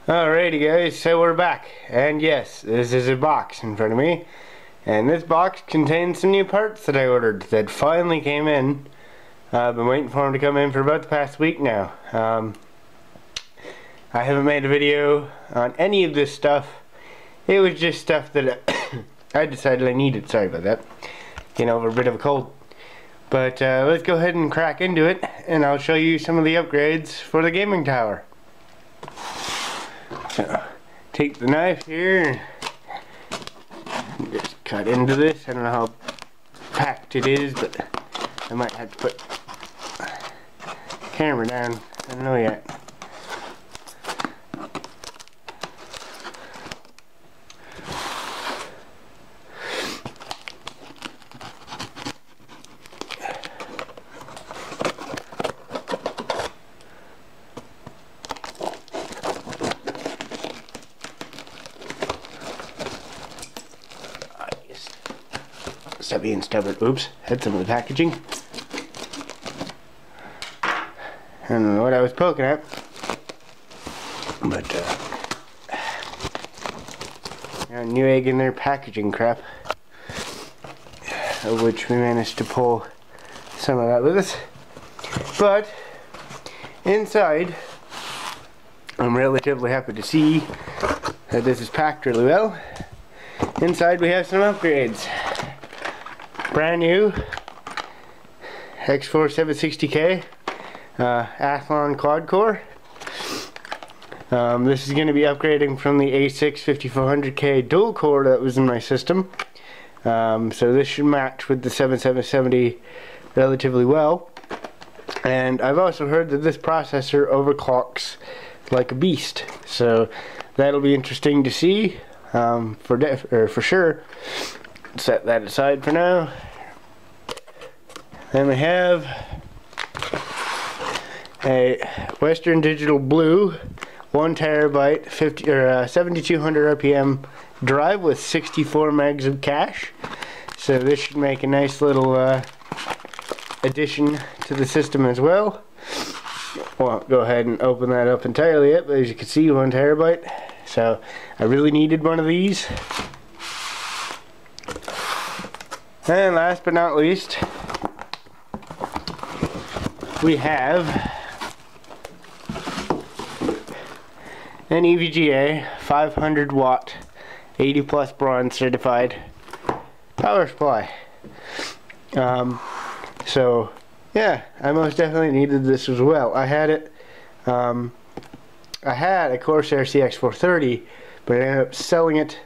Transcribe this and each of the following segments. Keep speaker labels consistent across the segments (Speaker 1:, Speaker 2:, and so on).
Speaker 1: Alrighty guys, so we're back, and yes, this is a box in front of me, and this box contains some new parts that I ordered that finally came in. I've been waiting for them to come in for about the past week now. I haven't made a video on any of this stuff. It was just stuff that I decided I needed. Sorry about that, getting over a bit of a cold. But let's go ahead and crack into it, and I'll show you some of the upgrades for the gaming tower. So, take the knife here and just cut into this. I don't know how packed it is, but I might have to put the camera down. I don't know yet. Stop being stubborn. Oops, had some of the packaging. I don't know what I was poking at, but a new egg in their packaging crap, of which we managed to pull some of that with us. But inside, I'm relatively happy to see that this is packed really well. Inside we have some upgrades. Brand new X4 760K Athlon quad core. This is going to be upgrading from the A6 5400K dual core that was in my system. So this should match with the 7770 relatively well. And I've also heard that this processor overclocks like a beast. So that'll be interesting to see for sure. Set that aside for now. Then we have a Western Digital Blue 1TB 7200 RPM drive with 64 megs of cache. So this should make a nice little addition to the system as well. Won't go ahead and open that up entirely yet, but as you can see, 1 terabyte. So I really needed one of these. And last but not least, we have an EVGA 500 watt 80 plus bronze certified power supply. So yeah, I most definitely needed this as well. I had it, I had a Corsair CX430, but I ended up selling it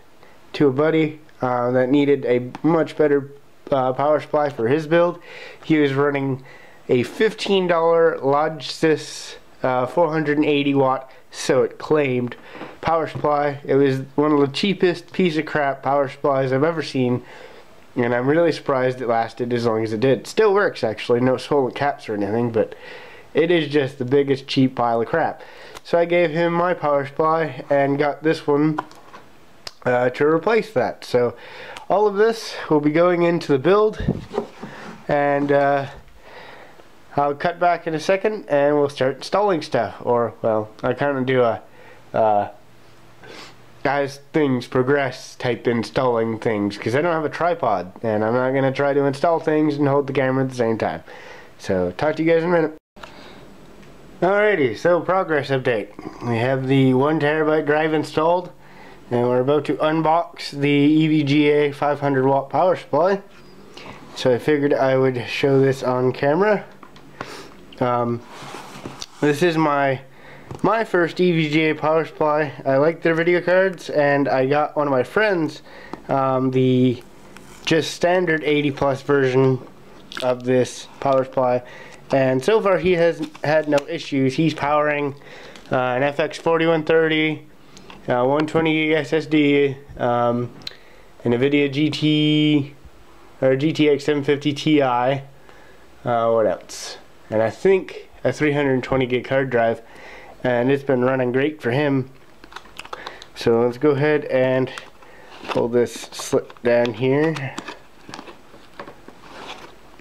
Speaker 1: to a buddy that needed a much better power supply for his build. He was running a $15 Logsys 480 watt, so it claimed, power supply. It was one of the cheapest piece of crap power supplies I've ever seen, and I'm really surprised it lasted as long as it did. Still works actually, no swollen caps or anything, but it is just the biggest cheap pile of crap. So I gave him my power supply and got this one to replace that. So all of this will be going into the build, and I'll cut back in a second and we'll start installing stuff. Or, well, I kind of do a as things progress type installing things, because I don't have a tripod and I'm not going to try to install things and hold the camera at the same time. So talk to you guys in a minute. Alrighty, so progress update. We have the 1 terabyte drive installed, and we're about to unbox the EVGA 500 watt power supply. So I figured I would show this on camera. This is my first EVGA power supply. I like their video cards, and I got one of my friends the just standard 80 plus version of this power supply, and so far he has had no issues. He's powering an FX 4130, 120 gig SSD, an NVIDIA GTX 750 Ti, what else? And I think a 320 gig hard drive, and it's been running great for him. So let's go ahead and pull this slip down here,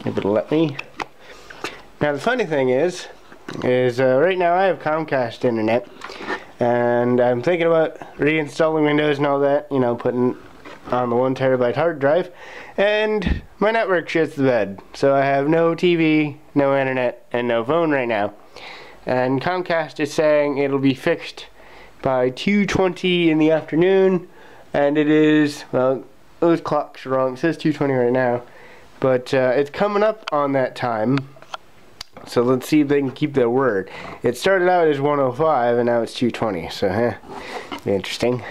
Speaker 1: if it'll let me. Now the funny thing is right now I have Comcast internet, and I'm thinking about reinstalling Windows and all that, you know, putting on the 1 terabyte hard drive, and my network shits the bed. So I have no TV, no internet, and no phone right now. And Comcast is saying it'll be fixed by 2:20 in the afternoon, and it is, well, those clocks are wrong. It says 2:20 right now, but it's coming up on that time. So let's see if they can keep their word. It started out as 1:05 and now it's 2:20, so be interesting.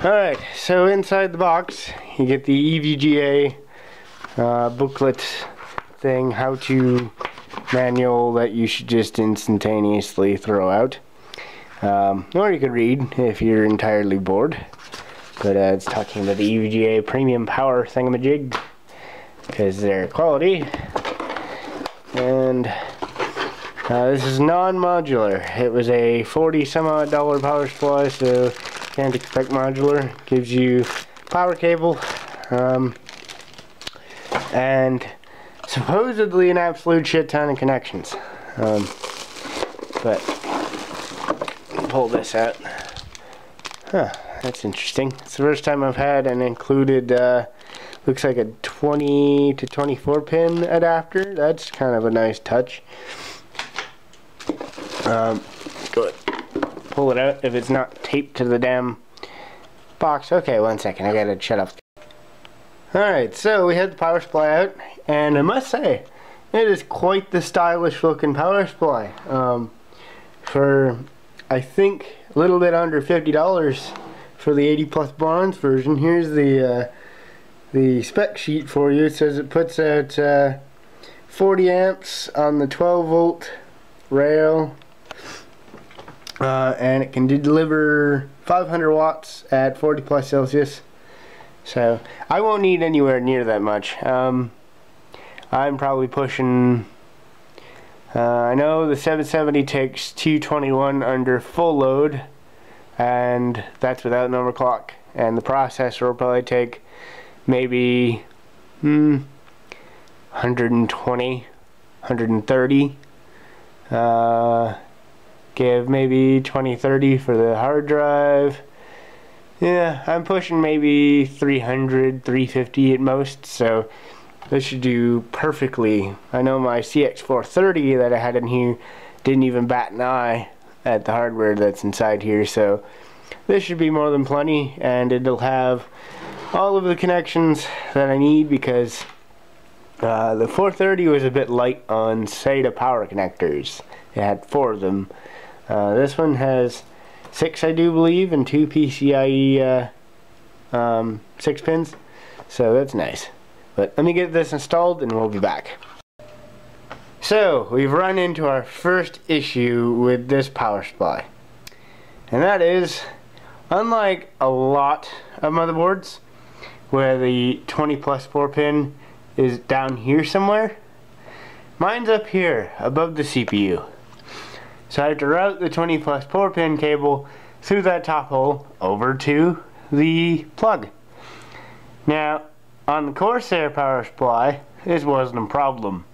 Speaker 1: Alright, so inside the box you get the EVGA booklet thing, how-to manual that you should just instantaneously throw out. Or you could read if you're entirely bored. But it's talking about the EVGA premium power thingamajig, because they're quality. And this is non-modular. It was a $40-some-odd power supply, so can't expect modular. Gives you power cable, and supposedly an absolute shit ton of connections. But pull this out. Huh, that's interesting. It's the first time I've had an included looks like a 20 to 24 pin adapter. That's kind of a nice touch. Go ahead. Pull it out if it's not taped to the damn box. Okay, 1 second. I gotta shut off. Alright, so we had the power supply out, and I must say, it is quite the stylish looking power supply. For, I think, a little bit under $50 for the 80 plus bronze version. Here's the spec sheet for you. It says it puts out 40 amps on the 12 volt rail, and it can deliver 500 watts at 40 plus Celsius. So I won't need anywhere near that much. I'm probably pushing, I know the 770 takes 221 under full load, and that's without an overclock, and the processor will probably take maybe 120, 130, give maybe 20-30 for the hard drive. Yeah, I'm pushing maybe 300, 350 at most, so this should do perfectly. I know my CX430 that I had in here didn't even bat an eye at the hardware that's inside here, so this should be more than plenty, and it'll have all of the connections that I need, because the 430 was a bit light on SATA power connectors. It had 4 of them. This one has 6, I do believe, and 2 PCIe 6 pins, so that's nice. But let me get this installed and we'll be back. So we've run into our first issue with this power supply, and that is, unlike a lot of motherboards where the 20 plus 4 pin is down here somewhere, mine's up here above the CPU. So I have to route the 20 plus 4 pin cable through that top hole over to the plug. Now on the Corsair power supply, this wasn't a problem.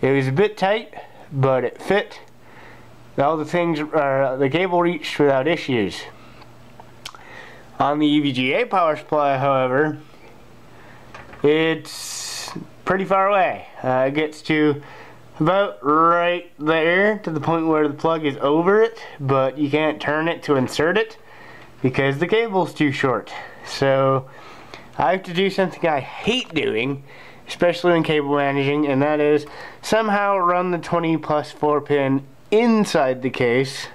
Speaker 1: It was a bit tight, but it fit. All the things, the cable reached without issues. On the EVGA power supply, however, it's pretty far away. It gets to about right there, to the point where the plug is over it, but you can't turn it to insert it because the cable's too short. So I have to do something I hate doing, especially when cable managing, and that is somehow run the 20 plus 4 pin inside the case,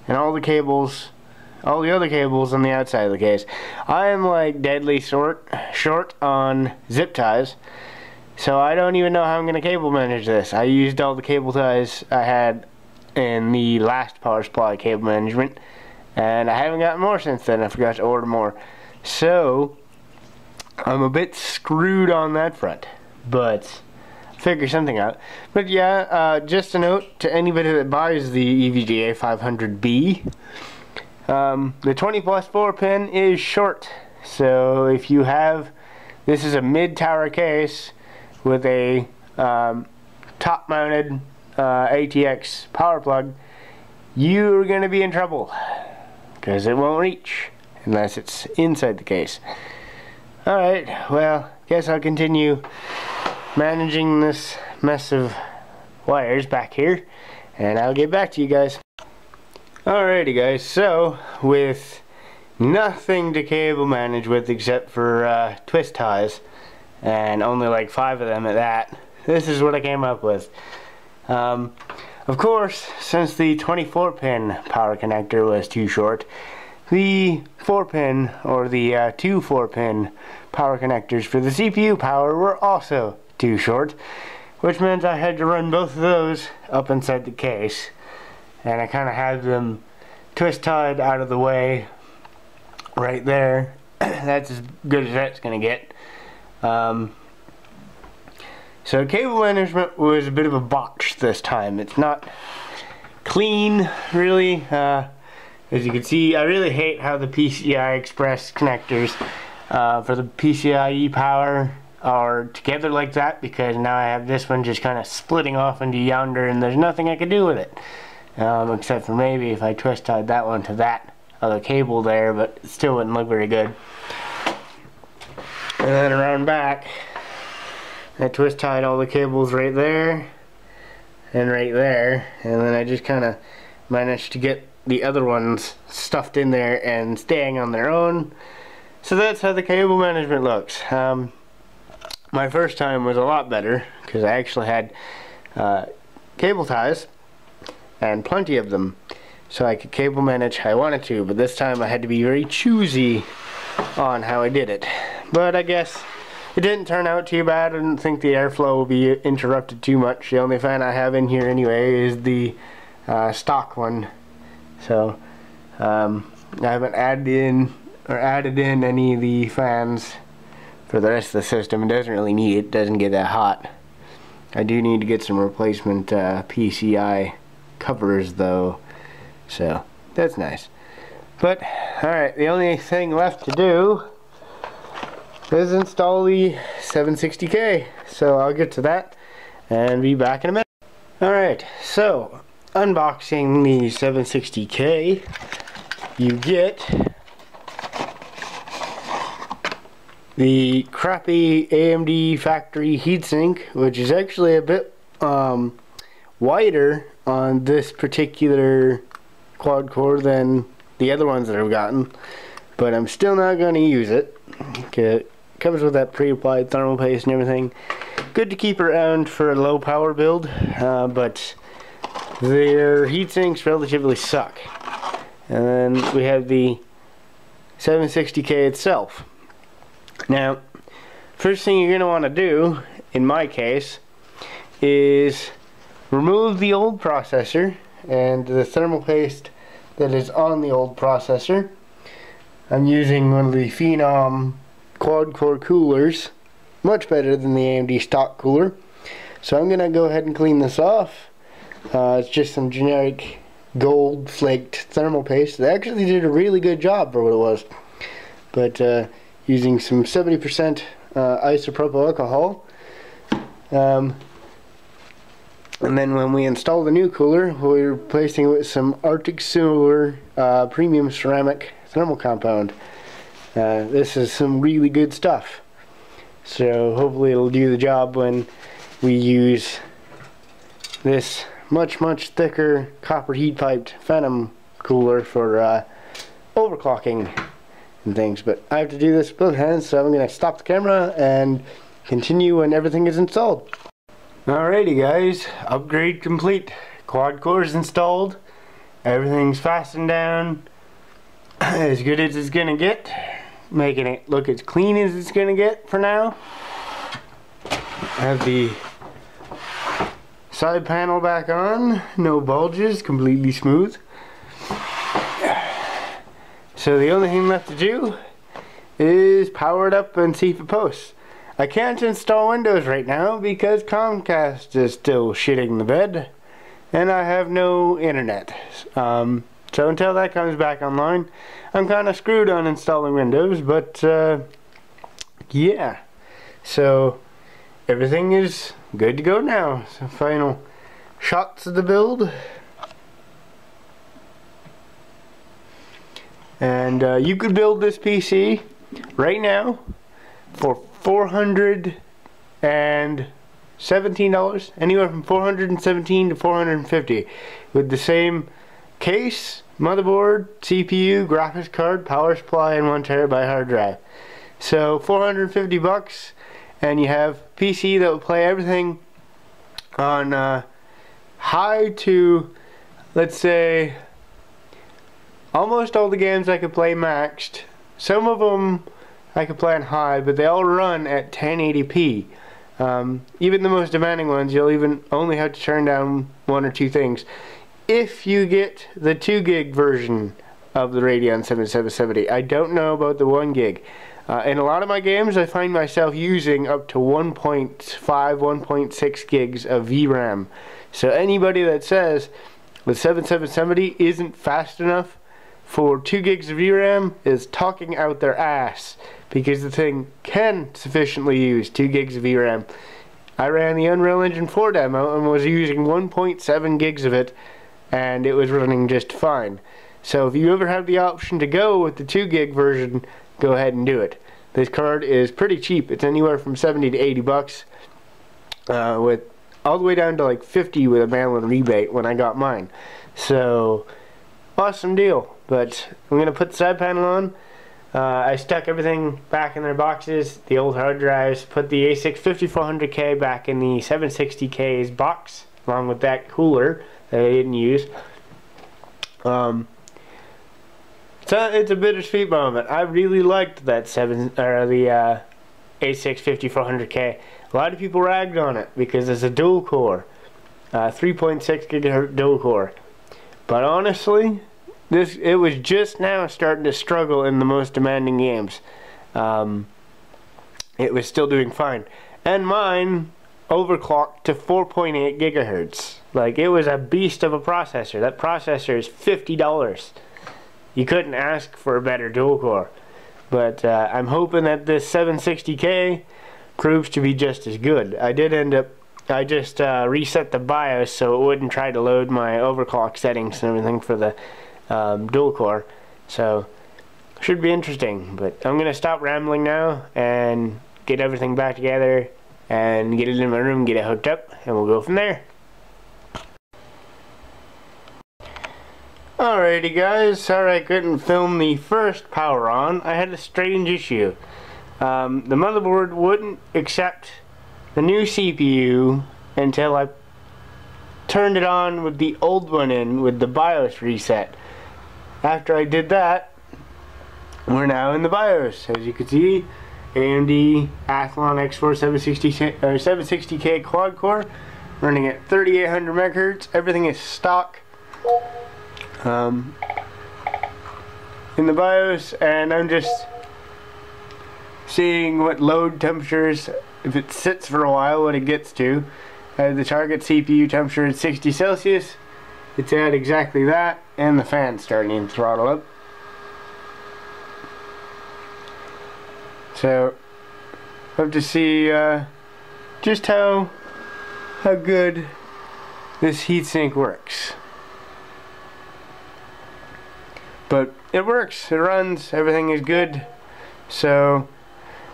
Speaker 1: and all the other cables on the outside of the case. I am like deadly short on zip ties, so I don't even know how I'm going to cable manage this. I used all the cable ties I had in the last power supply cable management, and I haven't gotten more since then. I forgot to order more. So I'm a bit screwed on that front, but figure something out. But yeah, just a note to anybody that buys the EVGA 500B, the 20 plus 4 pin is short. So if you have, this is a mid-tower case with a top-mounted ATX power plug, you're going to be in trouble, because it won't reach unless it's inside the case. Alright, well, guess I'll continue managing this mess of wires back here, and I'll get back to you guys. Alrighty guys, so with nothing to cable manage with except for twist ties, and only like 5 of them at that, this is what I came up with. Of course, since the 24-pin power connector was too short, the 4-pin or the 2 4-pin power connectors for the CPU power were also too short, which meant I had to run both of those up inside the case, and I kind of had them twist tied out of the way right there. That's as good as that's gonna get. So cable management was a bit of a botch this time. It's not clean really. As you can see, I really hate how the PCI Express connectors for the PCIe power are together like that, because now I have this one just kind of splitting off into yonder, and there's nothing I can do with it, except for maybe if I twist tied that one to that other cable there, but it still wouldn't look very good. And then around back, I twist tied all the cables right there and right there, and then I just kind of managed to get the other ones stuffed in there and staying on their own. So that's how the cable management looks. My first time was a lot better, because I actually had cable ties, and plenty of them, so I could cable manage how I wanted to, but this time I had to be very choosy on how I did it. But I guess it didn't turn out too bad. I didn't think the airflow will be interrupted too much. The only fan I have in here anyway is the stock one, so I haven't added in any of the fans for the rest of the system. It doesn't really need it. It doesn't get that hot. I do need to get some replacement PCI covers though, so that's nice. But alright, the only thing left to do is install the 760K, so I'll get to that and be back in a minute. Alright, so unboxing the 760K, you get the crappy AMD factory heatsink, which is actually a bit wider on this particular quad core than the other ones that I've gotten, but I'm still not going to use it. It comes with that pre-applied thermal paste and everything. Good to keep around for a low power build, but their heatsinks relatively suck. And then we have the 760K itself. Now, first thing you're going to want to do, in my case, is remove the old processor and the thermal paste that is on the old processor. I'm using one of the Phenom quad core coolers, much better than the AMD stock cooler. So I'm going to go ahead and clean this off. It's just some generic gold flaked thermal paste. They actually did a really good job for what it was. But using some 70% isopropyl alcohol. And then when we install the new cooler, we're replacing it with some Arctic Silver premium ceramic thermal compound. This is some really good stuff. So hopefully it'll do the job when we use this much thicker copper heat piped Phenom cooler for overclocking and things. But I have to do this with both hands, so I'm going to stop the camera and continue when everything is installed. Alrighty guys, upgrade complete. Quad core's installed. Everything's fastened down as good as it's gonna get, making it look as clean as it's gonna get for now. Have the side panel back on, no bulges, completely smooth. So the only thing left to do is power it up and see if it posts. I can't install Windows right now because Comcast is still shitting the bed and I have no internet. So until that comes back online, I'm kind of screwed on installing Windows, but yeah. So everything is good to go now. So final shots of the build. And you could build this PC right now for $417, anywhere from $417 to $450, with the same case, motherboard, CPU, graphics card, power supply, and 1 terabyte hard drive. So $450, and you have PC that will play everything on high to, let's say, almost all the games I could play maxed. Some of them I could play on high, but they all run at 1080p. Even the most demanding ones, you'll even only have to turn down 1 or 2 things. If you get the 2 gig version of the Radeon 7770, I don't know about the 1 gig. In a lot of my games, I find myself using up to 1.5, 1.6 gigs of VRAM. So anybody that says the 7770 isn't fast enough for 2 gigs of VRAM is talking out their ass, because the thing can sufficiently use 2 gigs of VRAM. I ran the Unreal Engine 4 demo and was using 1.7 gigs of it, and it was running just fine. So if you ever have the option to go with the 2 gig version, go ahead and do it. This card is pretty cheap. It's anywhere from 70 to 80 bucks, with all the way down to like 50 with a mail-in rebate when I got mine. So awesome deal. But I'm gonna put the side panel on. I stuck everything back in their boxes, the old hard drives, put the A6 5400K back in the 760K's box, along with that cooler that I didn't use. So it's a bittersweet moment. I really liked that A6 5400K. A lot of people ragged on it because it's a dual core, 3.6 gigahertz dual core. But honestly, it was just now starting to struggle in the most demanding games. It was still doing fine, and mine overclocked to 4.8 gigahertz. Like, it was a beast of a processor. That processor is $50. You couldn't ask for a better dual core. But I'm hoping that this 760K proves to be just as good. I just reset the BIOS so it wouldn't try to load my overclock settings and everything for the dual core. So should be interesting. But I'm gonna stop rambling now and get everything back together and get it in my room, get it hooked up, and we'll go from there. Alrighty guys, sorry I couldn't film the first power on. I had a strange issue. The motherboard wouldn't accept the new CPU until I turned it on with the old one in with the BIOS reset. After I did that, we're now in the BIOS. As you can see, AMD Athlon X4 760K quad core, running at 3800 megahertz. Everything is stock in the BIOS, and I'm just seeing what load temperatures, if it sits for a while, what it gets to. The target CPU temperature is 60 Celsius. It's at exactly that, and the fan's starting to throttle up. So I have to see just how good this heatsink works. But it works, it runs, everything is good. So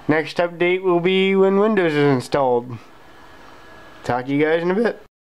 Speaker 1: next update will be when Windows is installed. Talk to you guys in a bit.